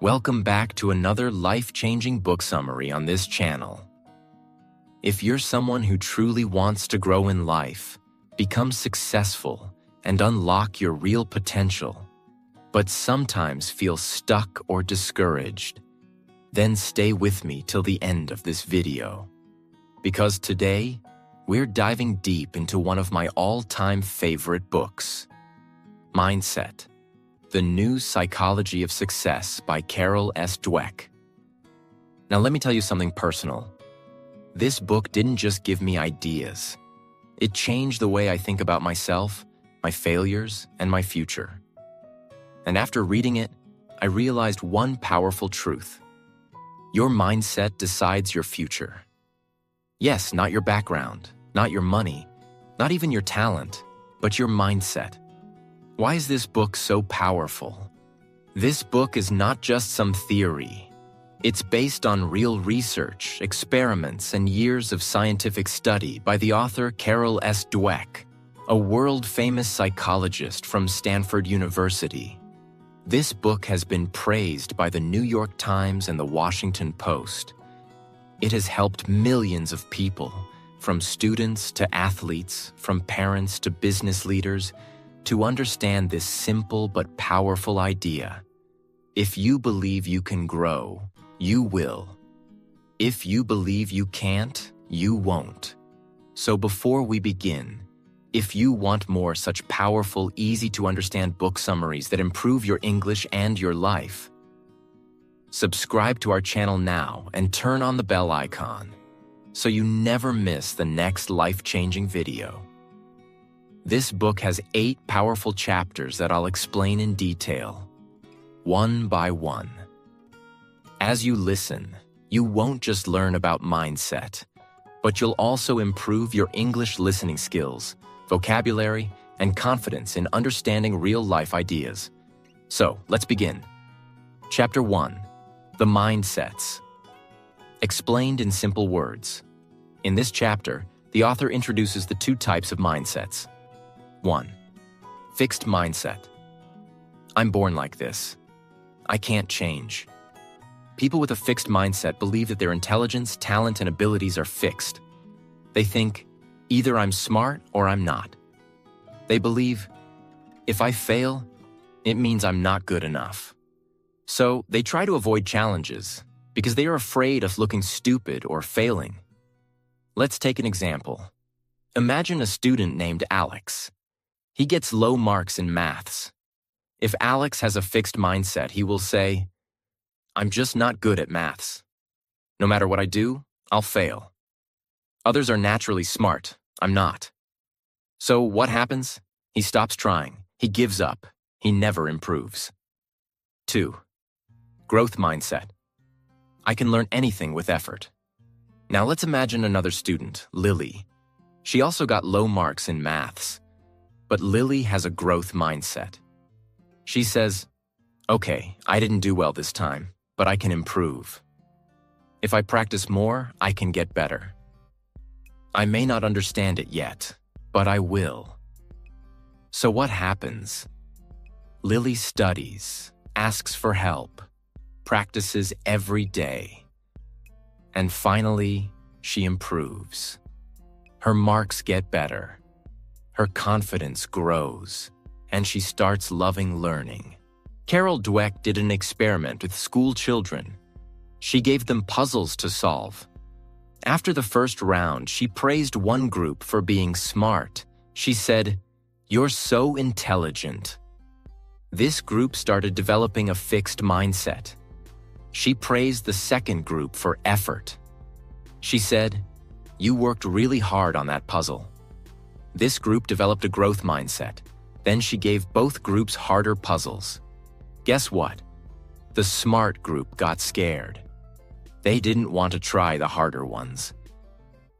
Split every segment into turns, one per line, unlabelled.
Welcome back to another life-changing book summary on this channel. If you're someone who truly wants to grow in life, become successful, and unlock your real potential, but sometimes feel stuck or discouraged, then stay with me till the end of this video. Because today, we're diving deep into one of my all-time favorite books, Mindset: The New Psychology of Success by Carol Dweck. Now let me tell you something personal. This book didn't just give me ideas. It changed the way I think about myself, my failures, and my future. And after reading it, I realized one powerful truth. Your mindset decides your future. Yes, not your background, not your money, not even your talent, but your mindset. Why is this book so powerful? This book is not just some theory. It's based on real research, experiments, and years of scientific study by the author Carol Dweck, a world-famous psychologist from Stanford University. This book has been praised by the New York Times and the Washington Post. It has helped millions of people, from students to athletes, from parents to business leaders, to understand this simple but powerful idea. If you believe you can grow, you will. If you believe you can't, you won't. So before we begin, if you want more such powerful, easy-to-understand book summaries that improve your English and your life, subscribe to our channel now and turn on the bell icon so you never miss the next life-changing video. This book has 8 powerful chapters that I'll explain in detail, one by one. As you listen, you won't just learn about mindset, but you'll also improve your English listening skills, vocabulary, and confidence in understanding real-life ideas. So, let's begin. Chapter 1. The Mindsets. Explained in simple words. In this chapter, the author introduces the 2 types of mindsets. 1. Fixed mindset. I'm born like this. I can't change. People with a fixed mindset believe that their intelligence, talent, and abilities are fixed. They think, either I'm smart or I'm not. They believe, if I fail, it means I'm not good enough. So they try to avoid challenges because they are afraid of looking stupid or failing. Let's take an example. Imagine a student named Alex. He gets low marks in maths. If Alex has a fixed mindset, he will say, I'm just not good at maths. No matter what I do, I'll fail. Others are naturally smart. I'm not. So what happens? He stops trying. He gives up. He never improves. 2. Growth mindset. I can learn anything with effort. Now let's imagine another student, Lily. She also got low marks in maths. But Lily has a growth mindset. She says, okay, I didn't do well this time, but I can improve. If I practice more, I can get better. I may not understand it yet, but I will. So what happens? Lily studies, asks for help, practices every day. And finally, she improves. Her marks get better. Her confidence grows, and she starts loving learning. Carol Dweck did an experiment with school children. She gave them puzzles to solve. After the first round, she praised one group for being smart. She said, "You're so intelligent." This group started developing a fixed mindset. She praised the second group for effort. She said, "You worked really hard on that puzzle." This group developed a growth mindset. Then she gave both groups harder puzzles. Guess what? The smart group got scared. They didn't want to try the harder ones.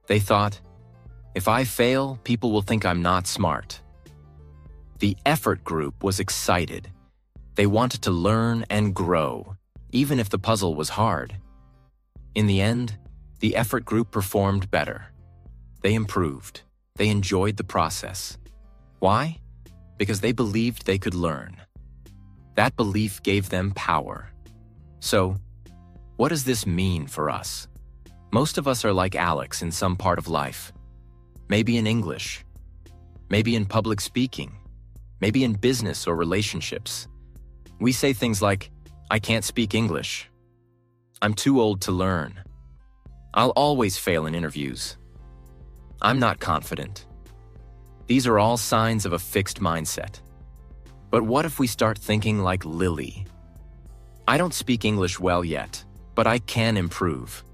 They thought, if I fail, people will think I'm not smart. The effort group was excited. They wanted to learn and grow, even if the puzzle was hard. In the end, the effort group performed better. They improved. They enjoyed the process. Why? Because they believed they could learn. That belief gave them power. So, what does this mean for us? Most of us are like Alex in some part of life. Maybe in English, maybe in public speaking, maybe in business or relationships. We say things like, I can't speak English. I'm too old to learn. I'll always fail in interviews. I'm not confident. These are all signs of a fixed mindset. But what if we start thinking like Lily? I don't speak English well yet, but I can improve.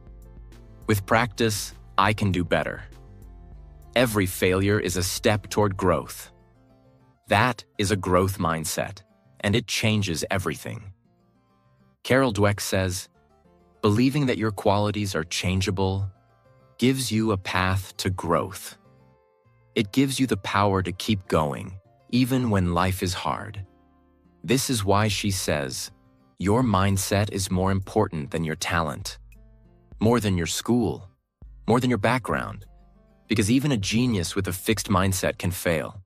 With practice, I can do better. Every failure is a step toward growth. That is a growth mindset, and it changes everything. Carol Dweck says, believing that your qualities are changeable gives you a path to growth. It gives you the power to keep going, even when life is hard. This is why she says, your mindset is more important than your talent, more than your school, more than your background, because even a genius with a fixed mindset can fail.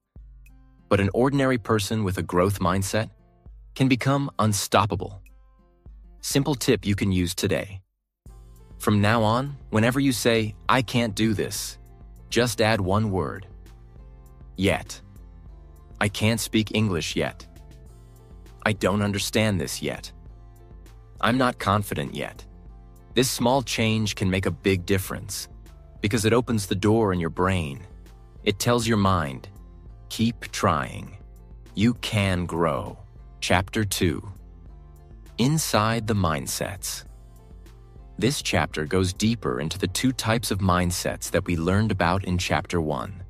But an ordinary person with a growth mindset can become unstoppable. Simple tip you can use today. From now on, whenever you say, I can't do this, just add one word. Yet. I can't speak English yet. I don't understand this yet. I'm not confident yet. This small change can make a big difference because it opens the door in your brain. It tells your mind, keep trying. You can grow. Chapter 2. Inside the Mindsets. This chapter goes deeper into the two types of mindsets that we learned about in Chapter 1.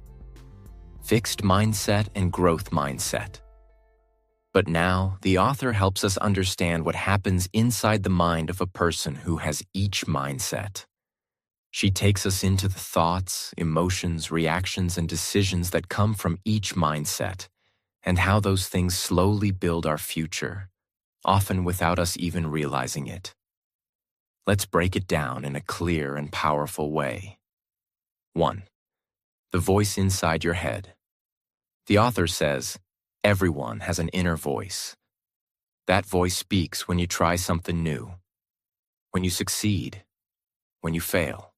Fixed mindset and growth mindset. But now, the author helps us understand what happens inside the mind of a person who has each mindset. She takes us into the thoughts, emotions, reactions, and decisions that come from each mindset, and how those things slowly build our future, often without us even realizing it. Let's break it down in a clear and powerful way. 1. The voice inside your head. The author says, everyone has an inner voice. That voice speaks when you try something new, when you succeed, when you fail.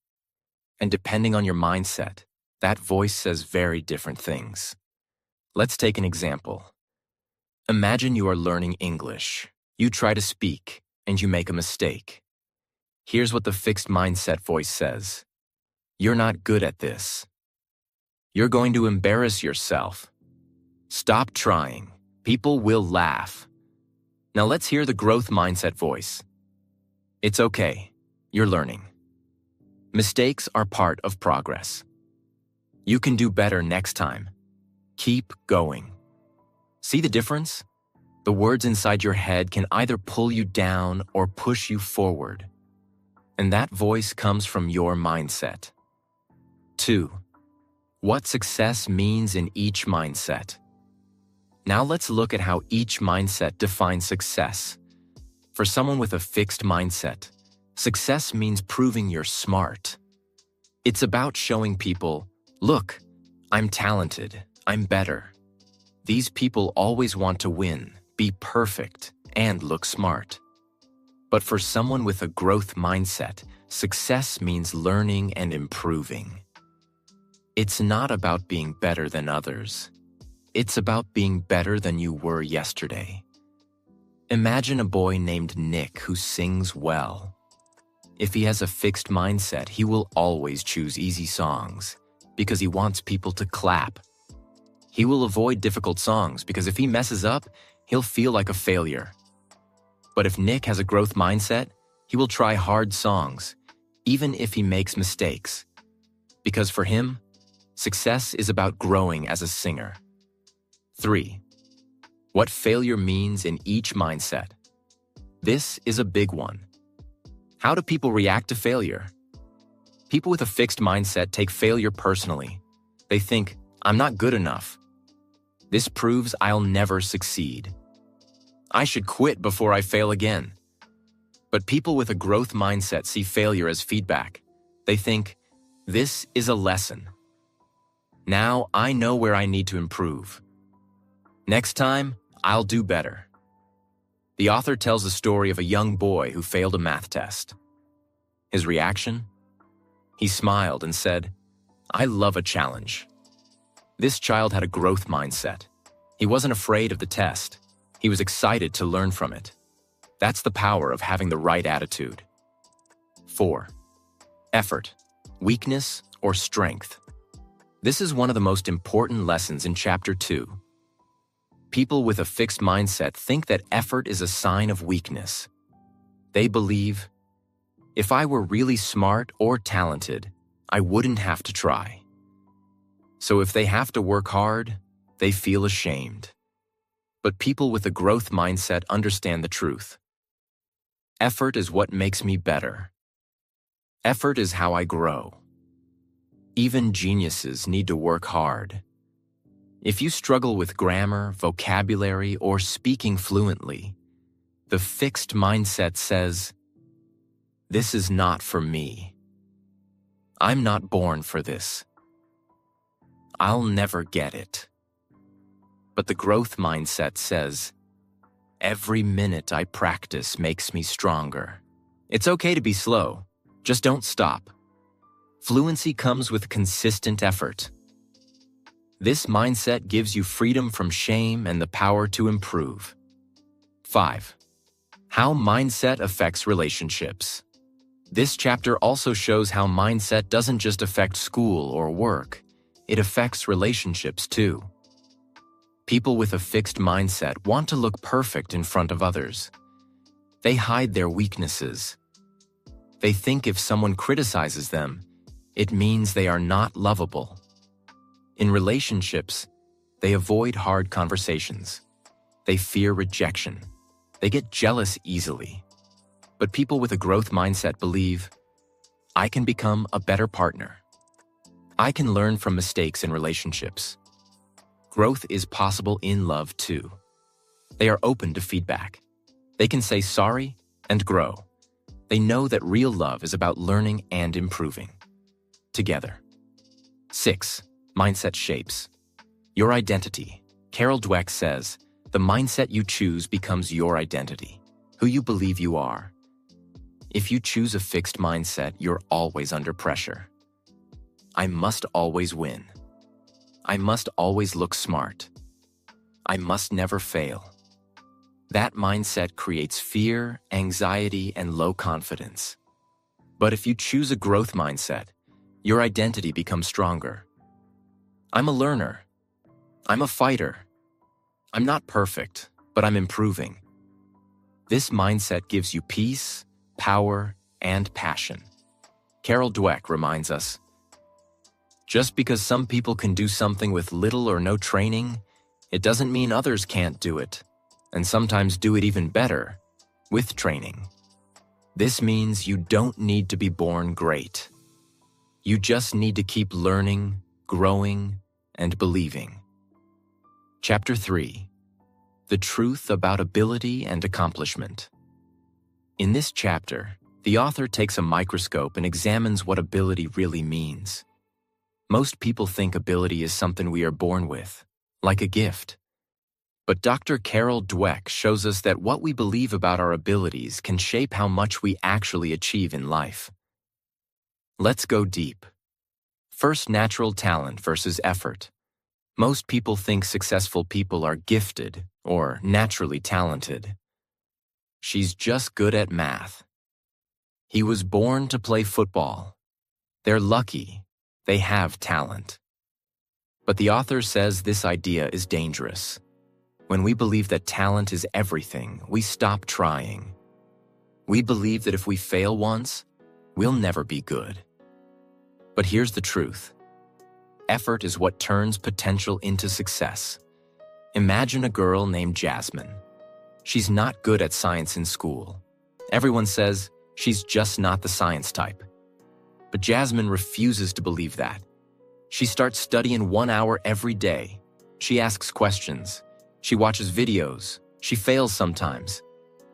And depending on your mindset, that voice says very different things. Let's take an example. Imagine you are learning English. You try to speak, and you make a mistake. Here's what the fixed mindset voice says. You're not good at this. You're going to embarrass yourself. Stop trying. People will laugh. Now let's hear the growth mindset voice. It's okay. You're learning. Mistakes are part of progress. You can do better next time. Keep going. See the difference? The words inside your head can either pull you down or push you forward. And that voice comes from your mindset. 2. What success means in each mindset. Now let's look at how each mindset defines success. For someone with a fixed mindset, success means proving you're smart. It's about showing people, look, I'm talented, I'm better. These people always want to win, be perfect, and look smart. But for someone with a growth mindset, success means learning and improving. It's not about being better than others. It's about being better than you were yesterday. Imagine a boy named Nick who sings well. If he has a fixed mindset, he will always choose easy songs because he wants people to clap. He will avoid difficult songs because if he messes up, he'll feel like a failure. But if Nick has a growth mindset, he will try hard songs, even if he makes mistakes. Because for him, success is about growing as a singer. 3. What failure means in each mindset. This is a big one. How do people react to failure? People with a fixed mindset take failure personally. They think, I'm not good enough. This proves I'll never succeed. I should quit before I fail again. But people with a growth mindset see failure as feedback. They think, this is a lesson. Now I know where I need to improve. Next time, I'll do better. The author tells the story of a young boy who failed a math test. His reaction? He smiled and said, "I love a challenge." This child had a growth mindset. He wasn't afraid of the test. He was excited to learn from it. That's the power of having the right attitude. 4. Effort, weakness, or strength. This is one of the most important lessons in Chapter 2. People with a fixed mindset think that effort is a sign of weakness. They believe, if I were really smart or talented, I wouldn't have to try. So if they have to work hard, they feel ashamed. But people with a growth mindset understand the truth. Effort is what makes me better. Effort is how I grow. Even geniuses need to work hard. If you struggle with grammar, vocabulary, or speaking fluently, the fixed mindset says, "This is not for me. I'm not born for this. I'll never get it." But the growth mindset says, "Every minute I practice makes me stronger." It's okay to be slow, just don't stop. Fluency comes with consistent effort. This mindset gives you freedom from shame and the power to improve. 5. How mindset affects relationships. This chapter also shows how mindset doesn't just affect school or work, it affects relationships too. People with a fixed mindset want to look perfect in front of others. They hide their weaknesses. They think if someone criticizes them, it means they are not lovable. In relationships, they avoid hard conversations. They fear rejection. They get jealous easily. But people with a growth mindset believe, I can become a better partner. I can learn from mistakes in relationships. Growth is possible in love too. They are open to feedback. They can say sorry and grow. They know that real love is about learning and improving. Together. 6. Mindset shapes your identity. Carol Dweck says, the mindset you choose becomes your identity, who you believe you are. If you choose a fixed mindset, you're always under pressure. I must always win. I must always look smart. I must never fail. That mindset creates fear, anxiety, and low confidence. But if you choose a growth mindset, your identity becomes stronger. I'm a learner. I'm a fighter. I'm not perfect, but I'm improving. This mindset gives you peace, power, and passion. Carol Dweck reminds us, just because some people can do something with little or no training, it doesn't mean others can't do it, and sometimes do it even better, with training. This means you don't need to be born great. You just need to keep learning, growing, and believing. Chapter 3. The Truth About Ability and Accomplishment. In this chapter, the author takes a microscope and examines what ability really means. Most people think ability is something we are born with, like a gift. But Dr. Carol Dweck shows us that what we believe about our abilities can shape how much we actually achieve in life. Let's go deep. First, natural talent versus effort. Most people think successful people are gifted or naturally talented. She's just good at math. He was born to play football. They're lucky. They have talent. But the author says this idea is dangerous. When we believe that talent is everything, we stop trying. We believe that if we fail once, we'll never be good. But here's the truth. Effort is what turns potential into success. Imagine a girl named Jasmine. She's not good at science in school. Everyone says she's just not the science type. But Jasmine refuses to believe that. She starts studying 1 hour every day. She asks questions. She watches videos. She fails sometimes,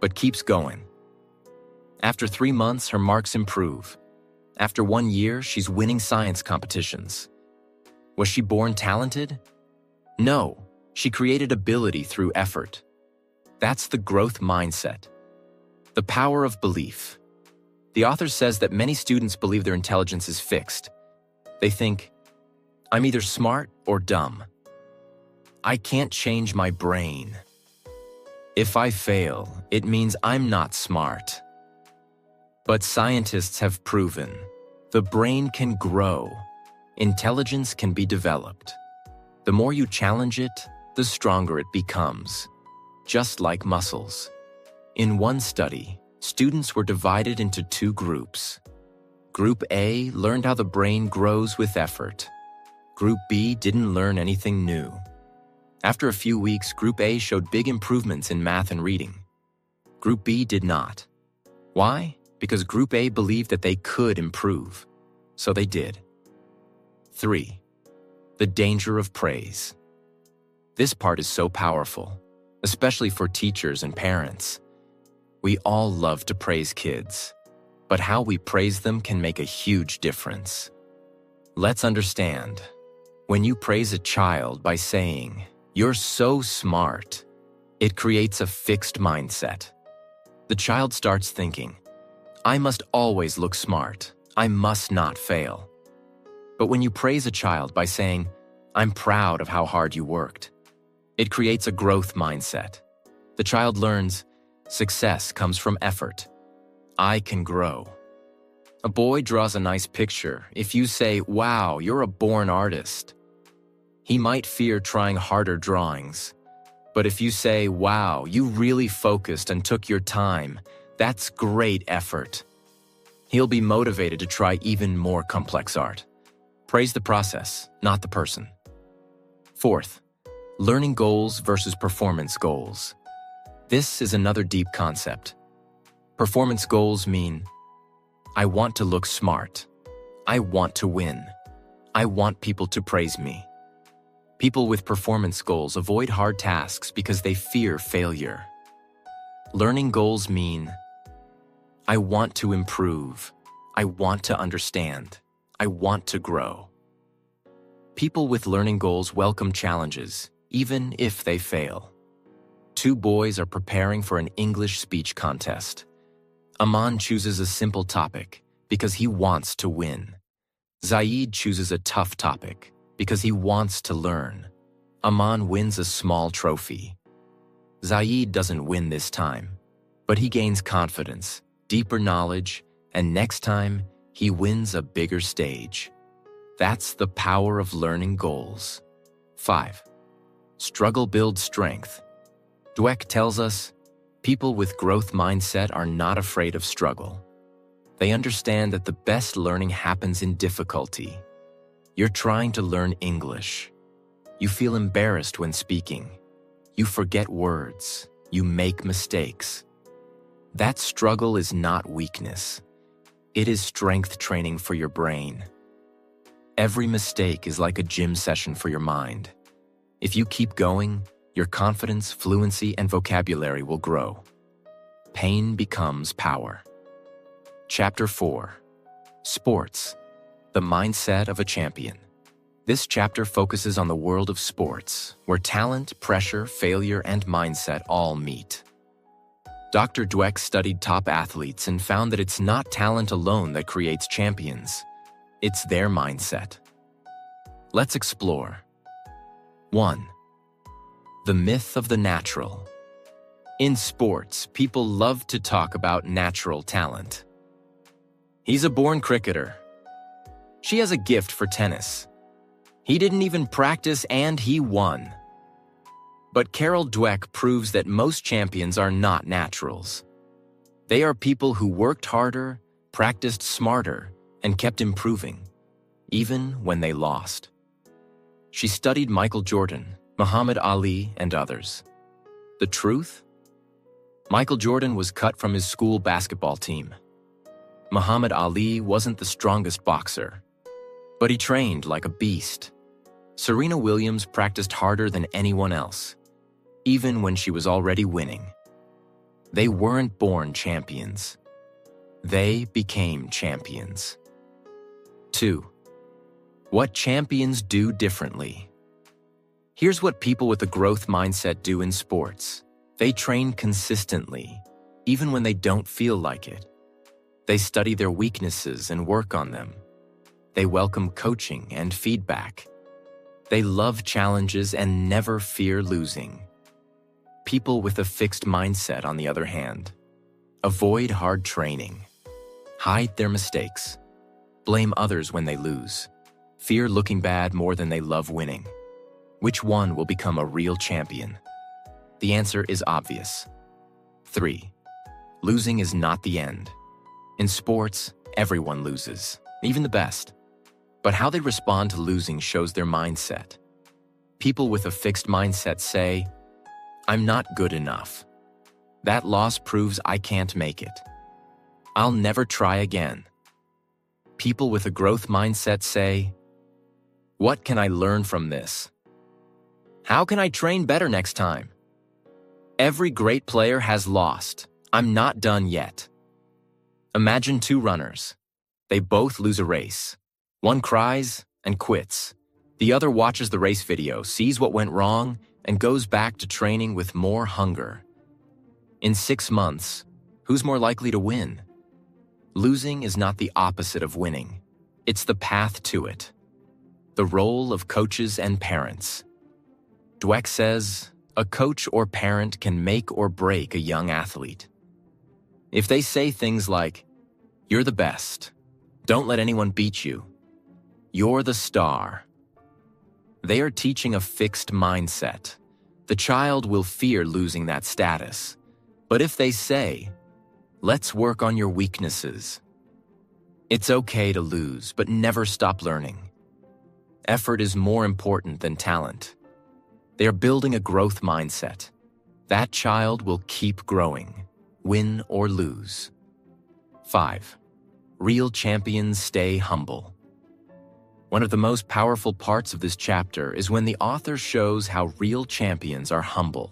but keeps going. After 3 months, her marks improve. After 1 year, she's winning science competitions. Was she born talented? No, she created ability through effort. That's the growth mindset. The power of belief. The author says that many students believe their intelligence is fixed. They think, I'm either smart or dumb. I can't change my brain. If I fail, it means I'm not smart. But scientists have proven the brain can grow. Intelligence can be developed. The more you challenge it, the stronger it becomes, just like muscles. In one study, students were divided into two groups. Group A learned how the brain grows with effort. Group B didn't learn anything new. After a few weeks, Group A showed big improvements in math and reading. Group B did not. Why? Because Group A believed that they could improve. So they did. 3. The danger of praise. This part is so powerful, especially for teachers and parents. We all love to praise kids, but how we praise them can make a huge difference. Let's understand. When you praise a child by saying, "You're so smart," it creates a fixed mindset. The child starts thinking, I must always look smart. I must not fail. But when you praise a child by saying, I'm proud of how hard you worked, it creates a growth mindset. The child learns, success comes from effort. I can grow. A boy draws a nice picture. If you say, wow, you're a born artist, he might fear trying harder drawings. But if you say, wow, you really focused and took your time, that's great effort, he'll be motivated to try even more complex art. Praise the process, not the person. 4th, learning goals versus performance goals. This is another deep concept. Performance goals mean, I want to look smart. I want to win. I want people to praise me. People with performance goals avoid hard tasks because they fear failure. Learning goals mean, I want to improve. I want to understand. I want to grow. People with learning goals welcome challenges, even if they fail. 2 boys are preparing for an English speech contest. Aman chooses a simple topic because he wants to win. Zaid chooses a tough topic because he wants to learn. Aman wins a small trophy. Zaid doesn't win this time, but he gains confidence, deeper knowledge, and next time, he wins a bigger stage. That's the power of learning goals. 5. Struggle builds strength. Dweck tells us, people with growth mindset are not afraid of struggle. They understand that the best learning happens in difficulty. You're trying to learn English. You feel embarrassed when speaking. You forget words. You make mistakes. That struggle is not weakness. It is strength training for your brain. Every mistake is like a gym session for your mind. If you keep going, your confidence, fluency, and vocabulary will grow. Pain becomes power. Chapter 4. Sports. The mindset of a champion. This chapter focuses on the world of sports, where talent, pressure, failure, and mindset all meet. Dr. Dweck studied top athletes and found that it's not talent alone that creates champions. It's their mindset. Let's explore. 1. The myth of the natural. In sports, people love to talk about natural talent. He's a born cricketer. She has a gift for tennis. He didn't even practice and he won. But Carol Dweck proves that most champions are not naturals. They are people who worked harder, practiced smarter, and kept improving, even when they lost. She studied Michael Jordan, Muhammad Ali, and others. The truth? Michael Jordan was cut from his school basketball team. Muhammad Ali wasn't the strongest boxer, but he trained like a beast. Serena Williams practiced harder than anyone else, even when she was already winning. They weren't born champions. They became champions. 2. What champions do differently. Here's what people with a growth mindset do in sports. They train consistently, even when they don't feel like it. They study their weaknesses and work on them. They welcome coaching and feedback. They love challenges and never fear losing. People with a fixed mindset, on the other hand, avoid hard training, hide their mistakes, blame others when they lose, fear looking bad more than they love winning. Which one will become a real champion? The answer is obvious. 3. Losing is not the end. In sports, everyone loses, even the best. But how they respond to losing shows their mindset. People with a fixed mindset say, "I'm not good enough. That loss proves I can't make it. I'll never try again." People with a growth mindset say, "What can I learn from this? How can I train better next time? Every great player has lost. I'm not done yet." Imagine two runners. They both lose a race. One cries and quits. The other watches the race video, sees what went wrong, and goes back to training with more hunger. In 6 months, who's more likely to win? Losing is not the opposite of winning. It's the path to it. The role of coaches and parents. Dweck says, a coach or parent can make or break a young athlete. If they say things like, "You're the best. Don't let anyone beat you. You're the star," they are teaching a fixed mindset. The child will fear losing that status. But if they say, "Let's work on your weaknesses," it's okay to lose, but never stop learning. Effort is more important than talent. They are building a growth mindset. That child will keep growing, win or lose. 5. Real champions stay humble. One of the most powerful parts of this chapter is when the author shows how real champions are humble.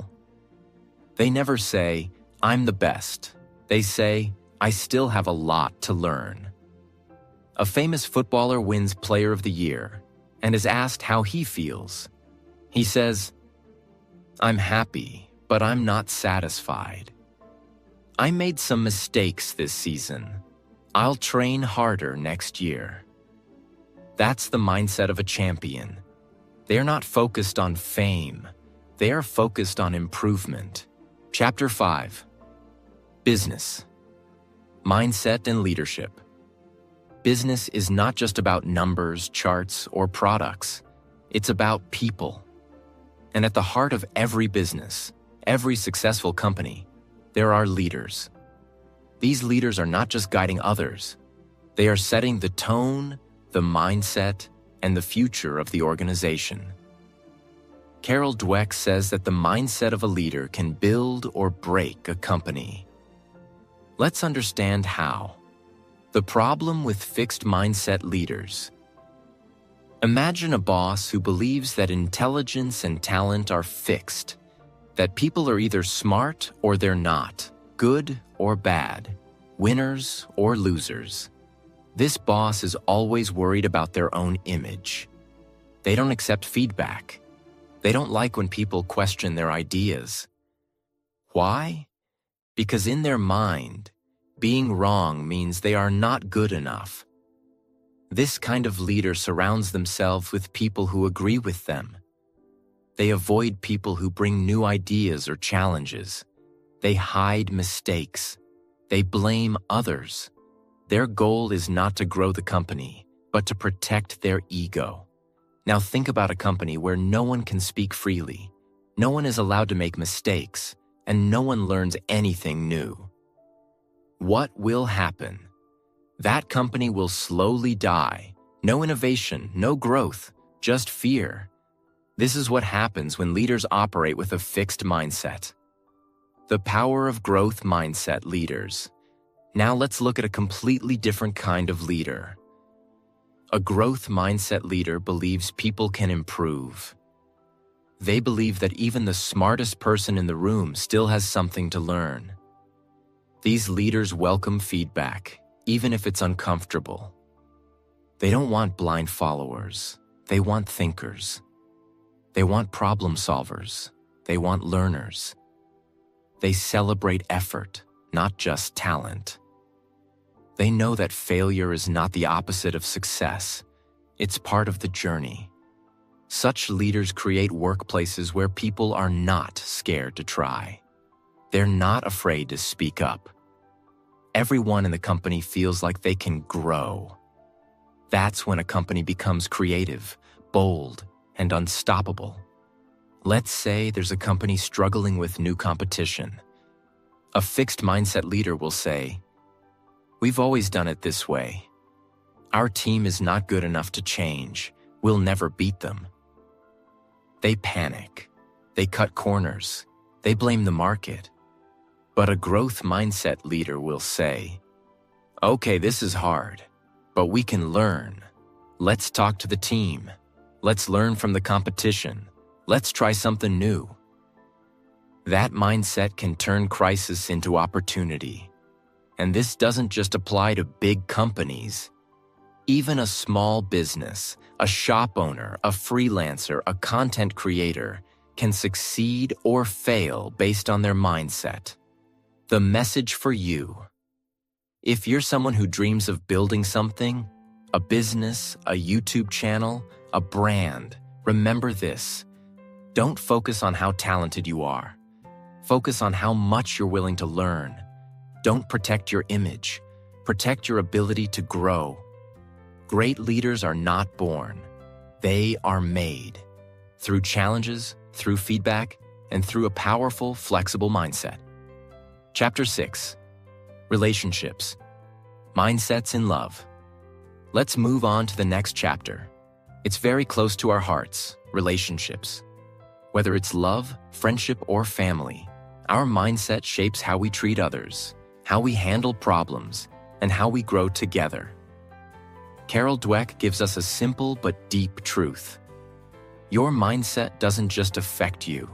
They never say, "I'm the best." They say, "I still have a lot to learn." A famous footballer wins Player of the Year and is asked how he feels. He says, "I'm happy, but I'm not satisfied. I made some mistakes this season. I'll train harder next year." That's the mindset of a champion. They are not focused on fame. They are focused on improvement. Chapter 5. Business. Mindset and leadership. Business is not just about numbers, charts, or products. It's about people. And at the heart of every business, every successful company, there are leaders. These leaders are not just guiding others. They are setting the tone, the mindset, and the future of the organization. Carol Dweck says that the mindset of a leader can build or break a company. Let's understand how. The problem with fixed mindset leaders. Imagine a boss who believes that intelligence and talent are fixed, that people are either smart or they're not, good or bad, winners or losers. This boss is always worried about their own image. They don't accept feedback. They don't like when people question their ideas. Why? Because in their mind, being wrong means they are not good enough. This kind of leader surrounds themselves with people who agree with them. They avoid people who bring new ideas or challenges. They hide mistakes. They blame others. Their goal is not to grow the company, but to protect their ego. Now think about a company where no one can speak freely, no one is allowed to make mistakes, and no one learns anything new. What will happen? That company will slowly die. No innovation, no growth, just fear. This is what happens when leaders operate with a fixed mindset. The power of growth mindset leaders. Now let's look at a completely different kind of leader. A growth mindset leader believes people can improve. They believe that even the smartest person in the room still has something to learn. These leaders welcome feedback, even if it's uncomfortable. They don't want blind followers. They want thinkers. They want problem solvers. They want learners. They celebrate effort, not just talent. They know that failure is not the opposite of success. It's part of the journey. Such leaders create workplaces where people are not scared to try. They're not afraid to speak up. Everyone in the company feels like they can grow. That's when a company becomes creative, bold, and unstoppable. Let's say there's a company struggling with new competition. A fixed mindset leader will say, "We've always done it this way. Our team is not good enough to change. We'll never beat them." They panic. They cut corners. They blame the market. But a growth mindset leader will say, "Okay, this is hard, but we can learn. Let's talk to the team. Let's learn from the competition. Let's try something new." That mindset can turn crisis into opportunity. And this doesn't just apply to big companies. Even a small business, a shop owner, a freelancer, a content creator can succeed or fail based on their mindset. The message for you: if you're someone who dreams of building something, a business, a YouTube channel, a brand, remember this. Don't focus on how talented you are. Focus on how much you're willing to learn. Don't protect your image. Protect your ability to grow. Great leaders are not born. They are made. Through challenges, through feedback, and through a powerful, flexible mindset. Chapter 6. Relationships. Mindsets in love. Let's move on to the next chapter. It's very close to our hearts, relationships. Whether it's love, friendship, or family, our mindset shapes how we treat others, how we handle problems, and how we grow together. Carol Dweck gives us a simple but deep truth. Your mindset doesn't just affect you,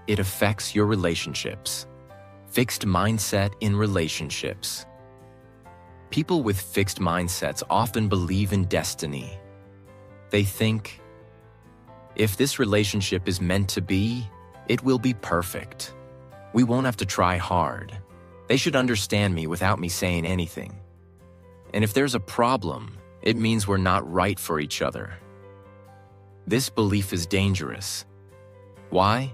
it affects your relationships. Fixed mindset in relationships. People with fixed mindsets often believe in destiny. They think, if this relationship is meant to be, it will be perfect. We won't have to try hard. They should understand me without me saying anything. And if there's a problem, it means we're not right for each other. This belief is dangerous. Why?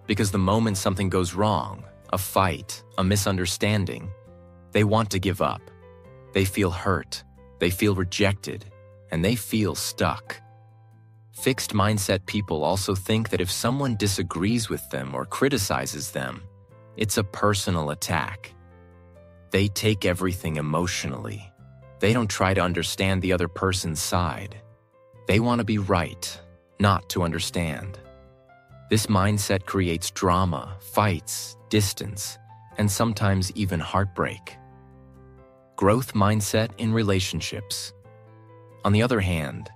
Because the moment something goes wrong, a fight, a misunderstanding, they want to give up. They feel hurt, they feel rejected, and they feel stuck. Fixed mindset people also think that if someone disagrees with them or criticizes them, it's a personal attack. They take everything emotionally. They don't try to understand the other person's side. They want to be right, not to understand. This mindset creates drama, fights, distance, and sometimes even heartbreak. Growth mindset in relationships. On the other hand,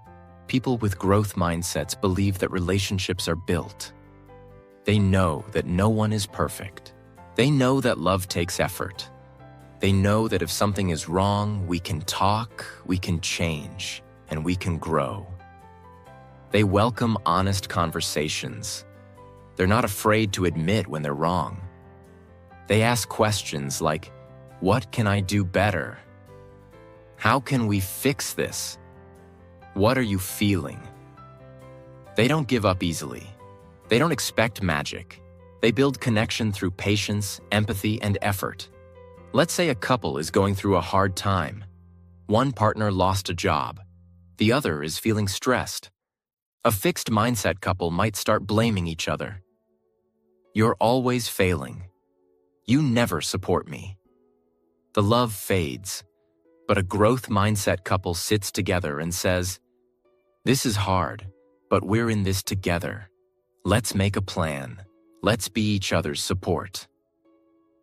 people with growth mindsets believe that relationships are built. They know that no one is perfect. They know that love takes effort. They know that if something is wrong, we can talk, we can change, and we can grow. They welcome honest conversations. They're not afraid to admit when they're wrong. They ask questions like, what can I do better? How can we fix this? What are you feeling? They don't give up easily. They don't expect magic. They build connection through patience, empathy, and effort. Let's say a couple is going through a hard time. One partner lost a job. The other is feeling stressed. A fixed mindset couple might start blaming each other. You're always failing. You never support me. The love fades, but a growth mindset couple sits together and says, this is hard, but we're in this together. Let's make a plan. Let's be each other's support.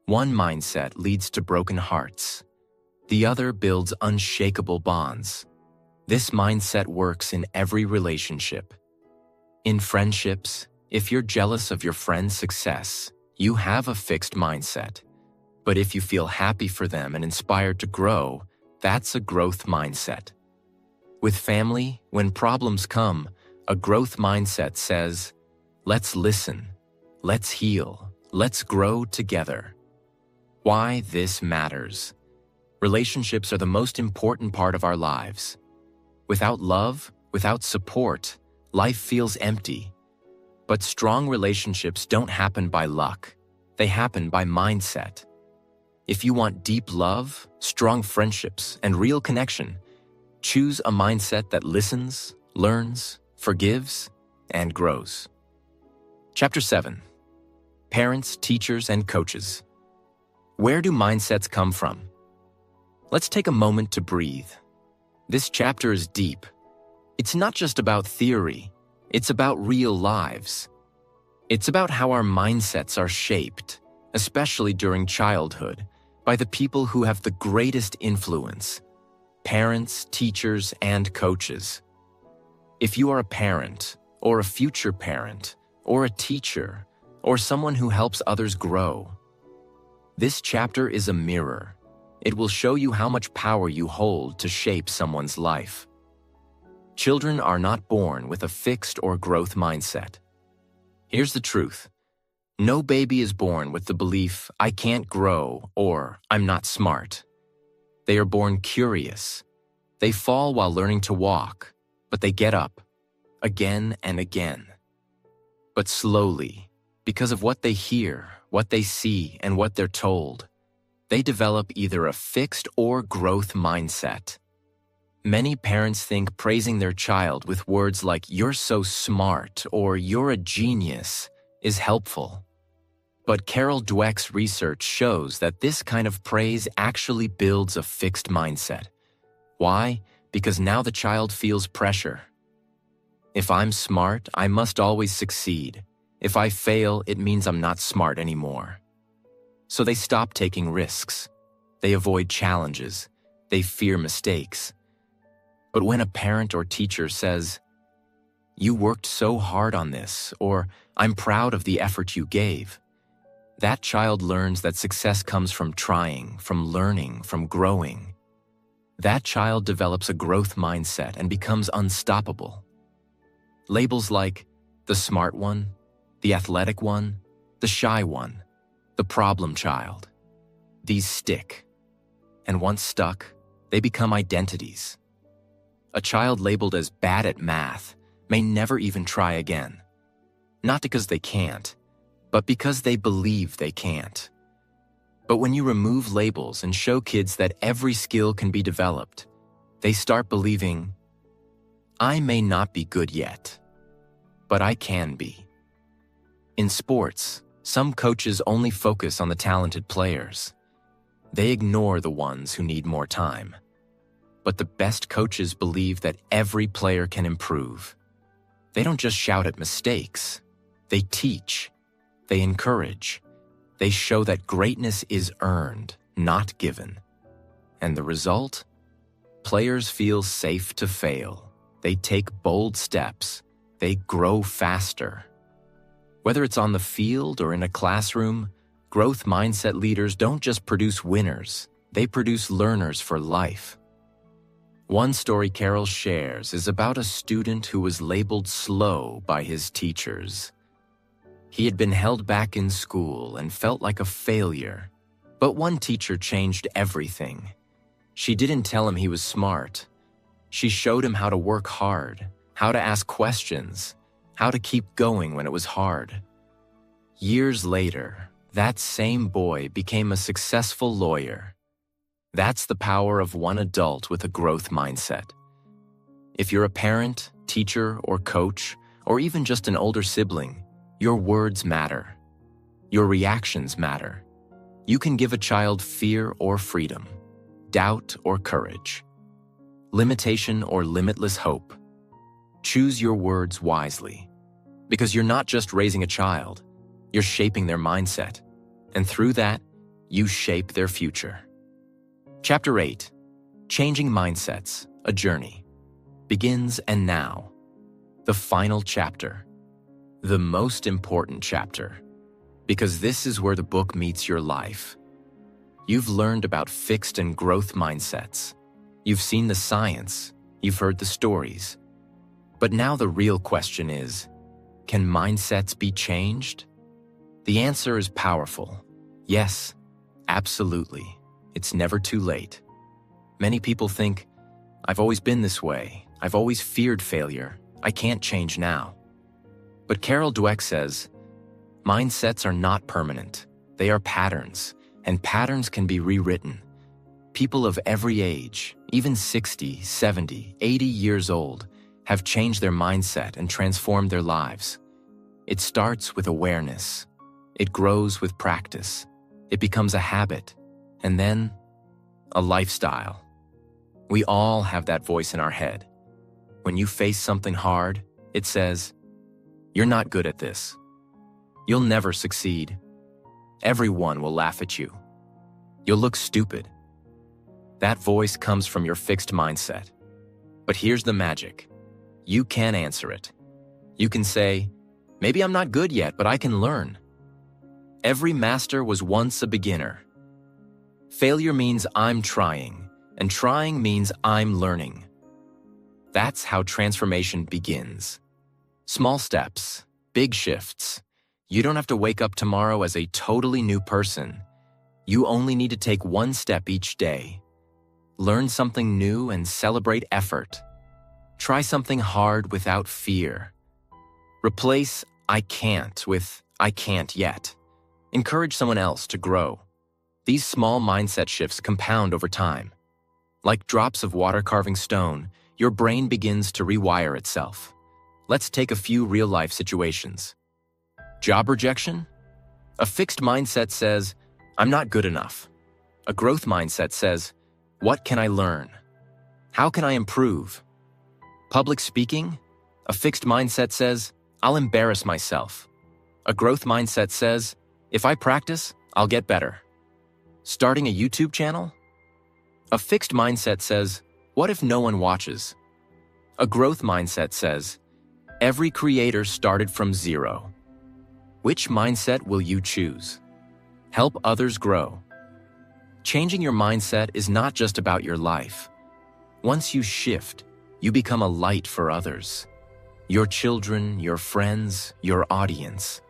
One mindset leads to broken hearts. The other builds unshakable bonds. This mindset works in every relationship. In friendships, if you're jealous of your friend's success, you have a fixed mindset. But if you feel happy for them and inspired to grow, that's a growth mindset. With family, when problems come, a growth mindset says, let's listen, let's heal, Let's grow together. Why this matters. Relationships are the most important part of our lives. Without love, without support, life feels empty. But strong relationships don't happen by luck. They happen by mindset. If you want deep love, strong friendships, and real connection, choose a mindset that listens, learns, forgives, and grows. Chapter 7. Parents, Teachers, and Coaches. Where do mindsets come from? Let's take a moment to breathe. This chapter is deep. It's not just about theory. It's about real lives. It's about how our mindsets are shaped, especially during childhood, by the people who have the greatest influence: parents, teachers, and coaches. If you are a parent, or a future parent, or a teacher, or someone who helps others grow, this chapter is a mirror. It will show you how much power you hold to shape someone's life. Children are not born with a fixed or growth mindset. Here's the truth. No baby is born with the belief, I can't grow, or I'm not smart. They are born curious. They fall while learning to walk, but they get up, again and again. But slowly, because of what they hear, what they see, and what they're told, they develop either a fixed or growth mindset. Many parents think praising their child with words like, "You're so smart," or "You're a genius," is helpful. But Carol Dweck's research shows that this kind of praise actually builds a fixed mindset. Why? Because now the child feels pressure. If I'm smart, I must always succeed. If I fail, it means I'm not smart anymore. So they stop taking risks. They avoid challenges. They fear mistakes. But when a parent or teacher says, "You worked so hard on this," or "I'm proud of the effort you gave," that child learns that success comes from trying, from learning, from growing. That child develops a growth mindset and becomes unstoppable. Labels like the smart one, the athletic one, the shy one, the problem child, these stick. And once stuck, they become identities. A child labeled as bad at math may never even try again. Not because they can't, but because they believe they can't. But when you remove labels and show kids that every skill can be developed, they start believing, I may not be good yet, but I can be. In sports, some coaches only focus on the talented players. They ignore the ones who need more time. But the best coaches believe that every player can improve. They don't just shout at mistakes. They teach. They encourage. They show that greatness is earned, not given. And the result? Players feel safe to fail. They take bold steps. They grow faster. Whether it's on the field or in a classroom, growth mindset leaders don't just produce winners. They produce learners for life. One story Carol shares is about a student who was labeled slow by his teachers. He had been held back in school and felt like a failure. But one teacher changed everything. She didn't tell him he was smart. She showed him how to work hard, how to ask questions, how to keep going when it was hard. Years later, that same boy became a successful lawyer. That's the power of one adult with a growth mindset. If you're a parent, teacher, or coach, or even just an older sibling, your words matter. Your reactions matter. You can give a child fear or freedom, doubt or courage, limitation or limitless hope. Choose your words wisely, because you're not just raising a child, you're shaping their mindset, and through that, you shape their future. Chapter 8, Changing Mindsets, A Journey, begins and now. The final chapter. The most important chapter, because this is where the book meets your life. You've learned about fixed and growth mindsets. You've seen the science. You've heard the stories. But now the real question is, can mindsets be changed? The answer is powerful. Yes, absolutely. It's never too late. Many people think, I've always been this way. I've always feared failure. I can't change now. But Carol Dweck says, mindsets are not permanent. They are patterns, and patterns can be rewritten. People of every age, even 60, 70, 80 years old, have changed their mindset and transformed their lives. It starts with awareness. It grows with practice. It becomes a habit, and then a lifestyle. We all have that voice in our head. When you face something hard, it says, "You're not good at this. You'll never succeed. Everyone will laugh at you. You'll look stupid." That voice comes from your fixed mindset. But here's the magic. You can answer it. You can say, "Maybe I'm not good yet, but I can learn." Every master was once a beginner. Failure means I'm trying, and trying means I'm learning. That's how transformation begins. Small steps, big shifts. You don't have to wake up tomorrow as a totally new person. You only need to take one step each day. Learn something new and celebrate effort. Try something hard without fear. Replace "I can't" with "I can't yet." Encourage someone else to grow. These small mindset shifts compound over time. Like drops of water carving stone, your brain begins to rewire itself. Let's take a few real-life situations. Job rejection? A fixed mindset says, "I'm not good enough." A growth mindset says, "What can I learn? How can I improve?" Public speaking? A fixed mindset says, "I'll embarrass myself." A growth mindset says, "If I practice, I'll get better." Starting a YouTube channel? A fixed mindset says, "What if no one watches?" A growth mindset says, "Every creator started from zero." Which mindset will you choose? Help others grow. Changing your mindset is not just about your life. Once you shift, you become a light for others. Your children, your friends, your audience.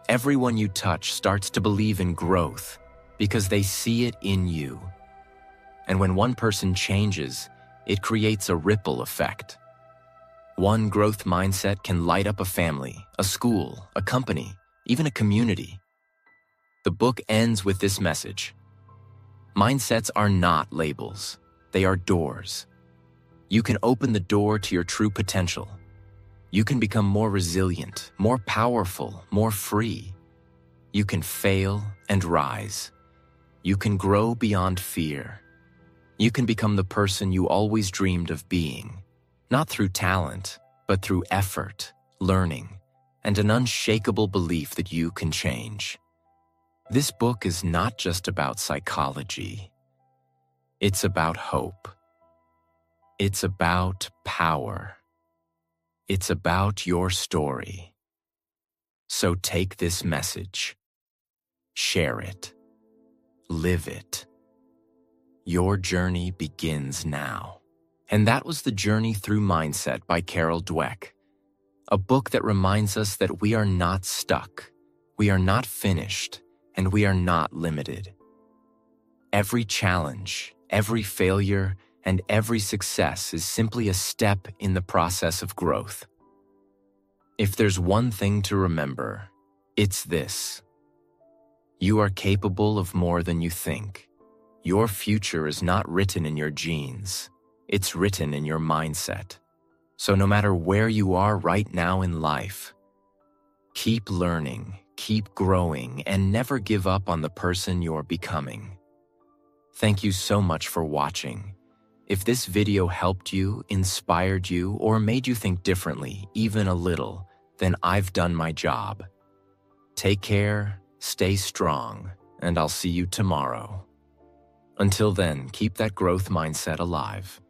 Everyone you touch starts to believe in growth because they see it in you. And when one person changes, it creates a ripple effect. One growth mindset can light up a family, a school, a company, even a community. The book ends with this message. Mindsets are not labels. They are doors. You can open the door to your true potential. You can become more resilient, more powerful, more free. You can fail and rise. You can grow beyond fear. You can become the person you always dreamed of being, not through talent, but through effort, learning, and an unshakable belief that you can change. This book is not just about psychology. It's about hope. It's about power. It's about your story. So take this message. Share it. Live it. Your journey begins now. And that was The Journey Through Mindset by Carol Dweck, a book that reminds us that we are not stuck, we are not finished, and we are not limited. Every challenge, every failure, and every success is simply a step in the process of growth. If there's one thing to remember, it's this. You are capable of more than you think. Your future is not written in your genes. It's written in your mindset. So no matter where you are right now in life, keep learning, keep growing, and never give up on the person you're becoming. Thank you so much for watching. If this video helped you, inspired you, or made you think differently, even a little, then I've done my job. Take care, stay strong, and I'll see you tomorrow. Until then, keep that growth mindset alive.